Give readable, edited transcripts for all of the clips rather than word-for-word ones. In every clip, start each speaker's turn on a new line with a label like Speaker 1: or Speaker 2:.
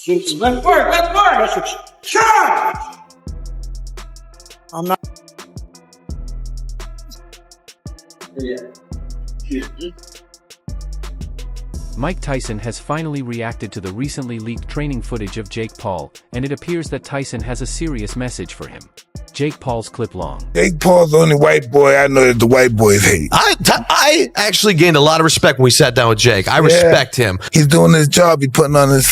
Speaker 1: Let's work. Charge! I'm not.
Speaker 2: Mike Tyson has finally reacted to the recently leaked training footage of Jake Paul, and it appears that Tyson has a serious message for him. Jake Paul's clip long.
Speaker 3: Jake Paul's the only white boy I know that the white boys hate.
Speaker 4: I actually gained a lot of respect when we sat down with Jake. I respect him.
Speaker 3: He's doing his job. He's putting on his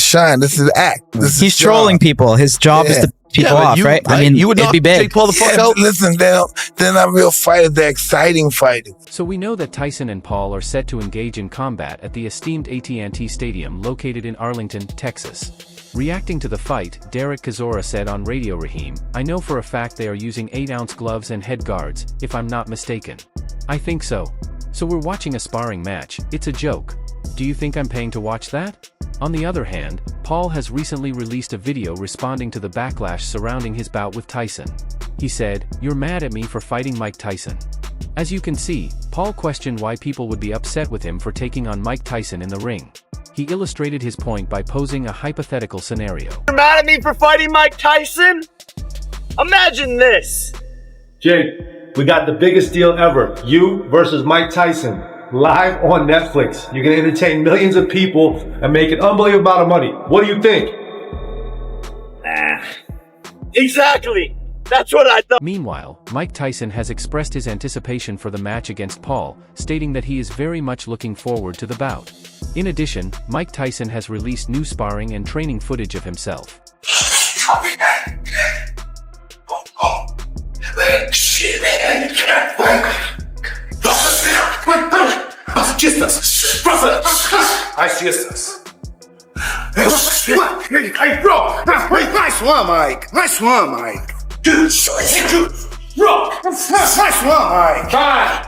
Speaker 3: shine. This is act.
Speaker 5: He's trolling people. His job is to people off, right? I mean,
Speaker 4: you would
Speaker 5: it'd be big.
Speaker 4: Jake Paul the fuck out.
Speaker 3: Listen, they're not real fighters. They're exciting fighters.
Speaker 2: So we know that Tyson and Paul are set to engage in combat at the esteemed AT&T Stadium located in Arlington, Texas. Reacting to the fight, Derek Chisora said on Radio Raheem, "I know for a fact they are using 8-ounce gloves and head guards, if I'm not mistaken. I think so. So we're watching a sparring match. It's a joke. Do you think I'm paying to watch that?" On the other hand, Paul has recently released a video responding to the backlash surrounding his bout with Tyson. He said, "You're mad at me for fighting Mike Tyson." As you can see, Paul questioned why people would be upset with him for taking on Mike Tyson in the ring. He illustrated his point by posing a hypothetical scenario.
Speaker 6: You're mad at me for fighting Mike Tyson? Imagine this.
Speaker 7: Jake, we got the biggest deal ever. You versus Mike Tyson. Live on Netflix. You can entertain millions of people and make an unbelievable amount of money. What do you think?
Speaker 6: Exactly. That's what I thought.
Speaker 2: Meanwhile, Mike Tyson has expressed his anticipation for the match against Paul, stating that he is very much looking forward to the bout. In addition, Mike Tyson has released new sparring and training footage of himself.
Speaker 1: Nice one, Mike. Nice one, Mike.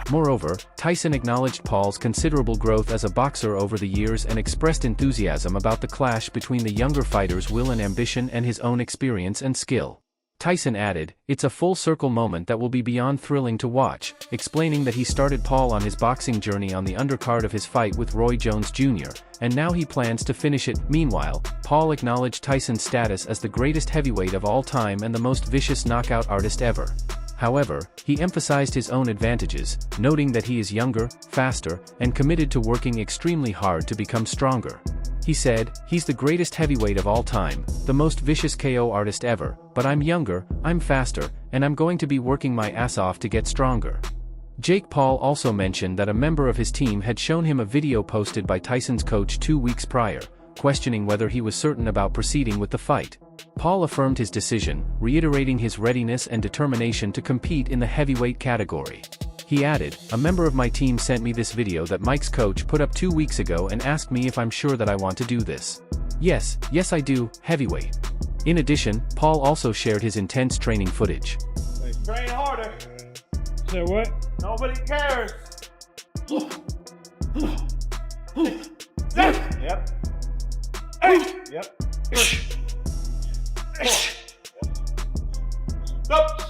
Speaker 2: Moreover, Tyson acknowledged Paul's considerable growth as a boxer over the years and expressed enthusiasm about the clash between the younger fighter's will and ambition and his own experience and skill. Tyson added, "It's a full-circle moment that will be beyond thrilling to watch," explaining that he started Paul on his boxing journey on the undercard of his fight with Roy Jones Jr., and now he plans to finish it. Meanwhile, Paul acknowledged Tyson's status as the greatest heavyweight of all time and the most vicious knockout artist ever. However, he emphasized his own advantages, noting that he is younger, faster, and committed to working extremely hard to become stronger. He said, "He's the greatest heavyweight of all time, the most vicious KO artist ever, but I'm younger, I'm faster, and I'm going to be working my ass off to get stronger." Jake Paul also mentioned that a member of his team had shown him a video posted by Tyson's coach 2 weeks prior, questioning whether he was certain about proceeding with the fight. Paul affirmed his decision, reiterating his readiness and determination to compete in the heavyweight category. He added, "A member of my team sent me this video that Mike's coach put up 2 weeks ago and asked me if I'm sure that I want to do this. Yes I do, heavyweight." In addition, Paul also shared his intense training footage.
Speaker 6: Train harder.
Speaker 1: Say what?
Speaker 6: Nobody cares.
Speaker 1: Yep. Yep.
Speaker 6: Stop.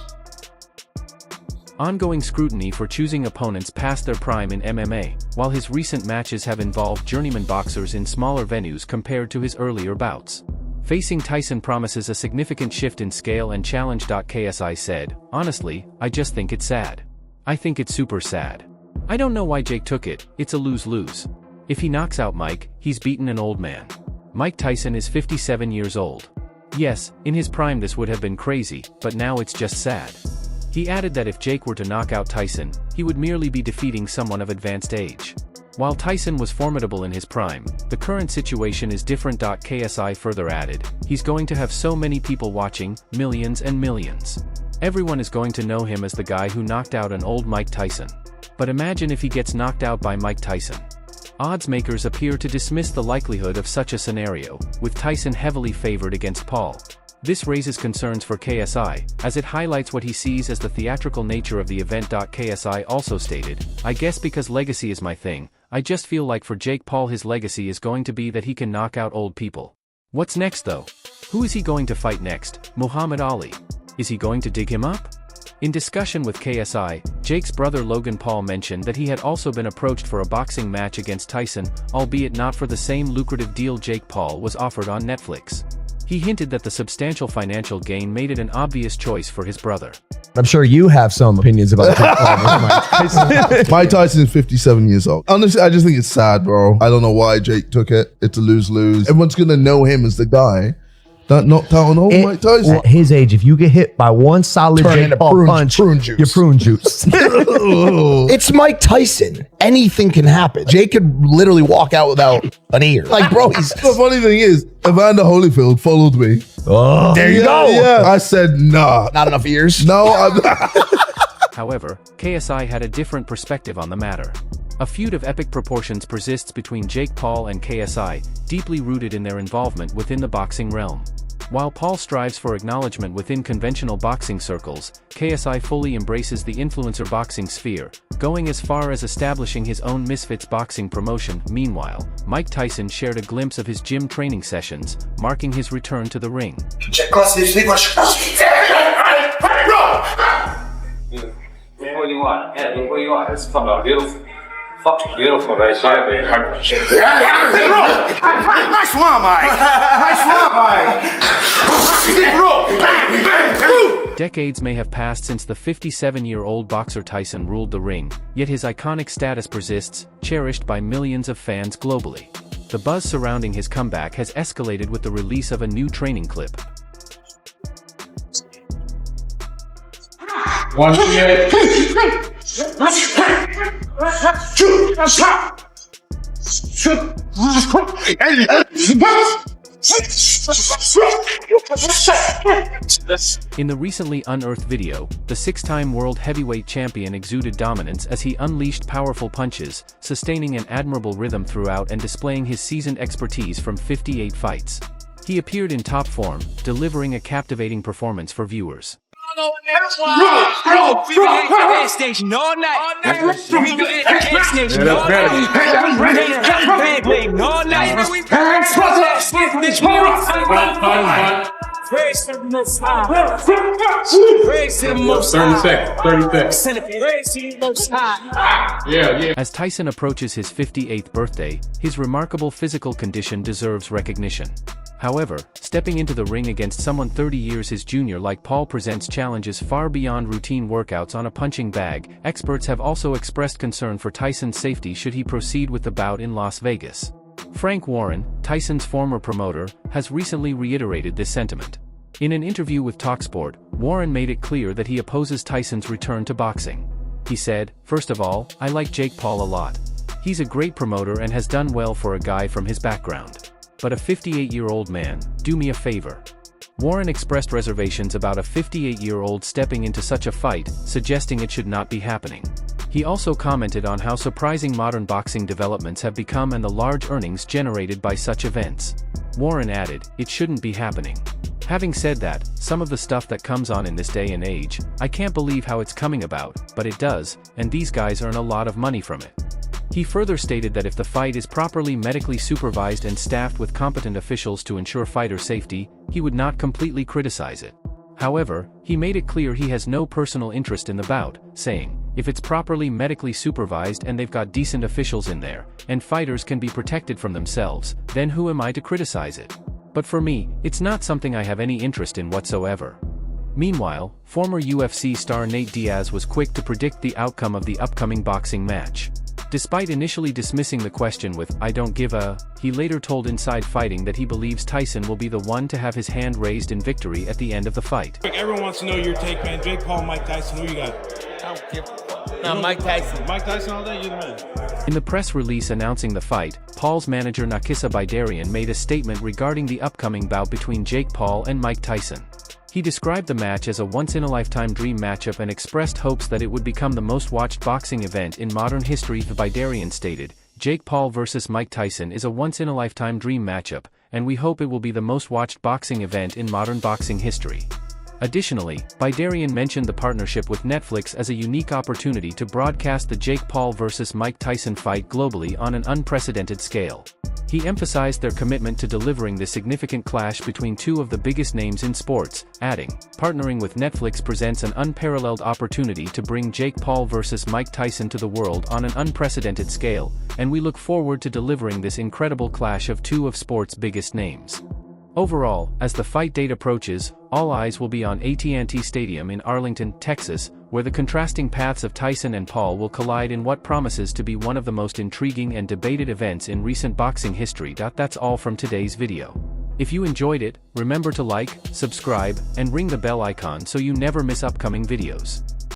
Speaker 2: Ongoing scrutiny for choosing opponents past their prime in MMA, while his recent matches have involved journeyman boxers in smaller venues compared to his earlier bouts. Facing Tyson promises a significant shift in scale and challenge. KSI said, "Honestly, I just think it's sad. I think it's super sad. I don't know why Jake took it, it's a lose-lose. If he knocks out Mike, he's beaten an old man. Mike Tyson is 57 years old. Yes, in his prime this would have been crazy, but now it's just sad." He added that if Jake were to knock out Tyson, he would merely be defeating someone of advanced age. While Tyson was formidable in his prime, the current situation is different. KSI further added, "He's going to have so many people watching, millions and millions. Everyone is going to know him as the guy who knocked out an old Mike Tyson. But imagine if he gets knocked out by Mike Tyson." Odds makers appear to dismiss the likelihood of such a scenario, with Tyson heavily favored against Paul. This raises concerns for KSI, as it highlights what he sees as the theatrical nature of the event. KSI also stated, "I guess because legacy is my thing, I just feel like for Jake Paul his legacy is going to be that he can knock out old people. What's next though? Who is he going to fight next? Muhammad Ali? Is he going to dig him up?" In discussion with KSI, Jake's brother Logan Paul mentioned that he had also been approached for a boxing match against Tyson, albeit not for the same lucrative deal Jake Paul was offered on Netflix. He hinted that the substantial financial gain made it an obvious choice for his brother.
Speaker 8: I'm sure you have some opinions about Jake Paul versus Mike Tyson.
Speaker 3: Mike Tyson is 57 years old. Honestly, I just think it's sad, bro. I don't know why Jake took it. It's a lose-lose. Everyone's going to know him as the guy that knocked out on old Mike Tyson.
Speaker 8: At his age, if you get hit by one solid Jake Paul punch,
Speaker 3: prune juice.
Speaker 8: you're prune juice.
Speaker 9: It's Mike Tyson. Anything can happen. Jake could literally walk out without an ear. Like, bro, he's...
Speaker 3: The funny thing is, Evander Holyfield followed me.
Speaker 8: Oh,
Speaker 9: There you go.
Speaker 3: Yeah. I said, nah.
Speaker 9: Not enough ears.
Speaker 3: No, I'm
Speaker 2: However, KSI had a different perspective on the matter. A feud of epic proportions persists between Jake Paul and KSI, deeply rooted in their involvement within the boxing realm. While Paul strives for acknowledgement within conventional boxing circles, KSI fully embraces the influencer boxing sphere, going as far as establishing his own Misfits boxing promotion. Meanwhile, Mike Tyson shared a glimpse of his gym training sessions, marking his return to the ring.
Speaker 10: What do you want? Yeah, look what you want. It's fucking beautiful right there, baby.
Speaker 1: Nice one, Mike. Nice one, Mike.
Speaker 2: Decades may have passed since the 57-year-old boxer Tyson ruled the ring, yet his iconic status persists, cherished by millions of fans globally. The buzz surrounding his comeback has escalated with the release of a new training clip.
Speaker 10: One minute.
Speaker 2: In the recently unearthed video, the six-time world heavyweight champion exuded dominance as he unleashed powerful punches, sustaining an admirable rhythm throughout and displaying his seasoned expertise from 58 fights. He appeared in top form, delivering a captivating performance for viewers. As Tyson approaches his 58th birthday, his remarkable physical condition deserves recognition. However, stepping into the ring against someone 30 years his junior like Paul presents challenges far beyond routine workouts on a punching bag. Experts have also expressed concern for Tyson's safety should he proceed with the bout in Las Vegas. Frank Warren, Tyson's former promoter, has recently reiterated this sentiment. In an interview with TalkSport, Warren made it clear that he opposes Tyson's return to boxing. He said, "First of all, I like Jake Paul a lot. He's a great promoter and has done well for a guy from his background. But a 58-year-old man, do me a favor." Warren expressed reservations about a 58-year-old stepping into such a fight, suggesting it should not be happening. He also commented on how surprising modern boxing developments have become and the large earnings generated by such events. Warren added, "It shouldn't be happening. Having said that, some of the stuff that comes on in this day and age, I can't believe how it's coming about, but it does, and these guys earn a lot of money from it." He further stated that if the fight is properly medically supervised and staffed with competent officials to ensure fighter safety, he would not completely criticize it. However, he made it clear he has no personal interest in the bout, saying, "If it's properly medically supervised and they've got decent officials in there, and fighters can be protected from themselves, then who am I to criticize it? But for me, it's not something I have any interest in whatsoever." Meanwhile, former UFC star Nate Diaz was quick to predict the outcome of the upcoming boxing match. Despite initially dismissing the question with, "I don't give a," he later told Inside Fighting that he believes Tyson will be the one to have his hand raised in victory at the end of the fight.
Speaker 11: Everyone wants to know your take, man. Jake Paul, Mike Tyson, who you got? I don't give a fuck. No, Mike Tyson. Mike Tyson all day, you're the man.
Speaker 2: In the press release announcing the fight, Paul's manager Nakisa Bidarian made a statement regarding the upcoming bout between Jake Paul and Mike Tyson. He described the match as a once-in-a-lifetime dream matchup and expressed hopes that it would become the most-watched boxing event in modern history. Bidarian stated, "Jake Paul vs. Mike Tyson is a once-in-a-lifetime dream matchup, and we hope it will be the most-watched boxing event in modern boxing history." Additionally, Bidarian mentioned the partnership with Netflix as a unique opportunity to broadcast the Jake Paul vs. Mike Tyson fight globally on an unprecedented scale. He emphasized their commitment to delivering the significant clash between two of the biggest names in sports, adding, "Partnering with Netflix presents an unparalleled opportunity to bring Jake Paul vs. Mike Tyson to the world on an unprecedented scale, and we look forward to delivering this incredible clash of two of sports' biggest names." Overall, as the fight date approaches, all eyes will be on AT&T Stadium in Arlington, Texas, where the contrasting paths of Tyson and Paul will collide in what promises to be one of the most intriguing and debated events in recent boxing history. That's all from today's video. If you enjoyed it, remember to like, subscribe, and ring the bell icon so you never miss upcoming videos.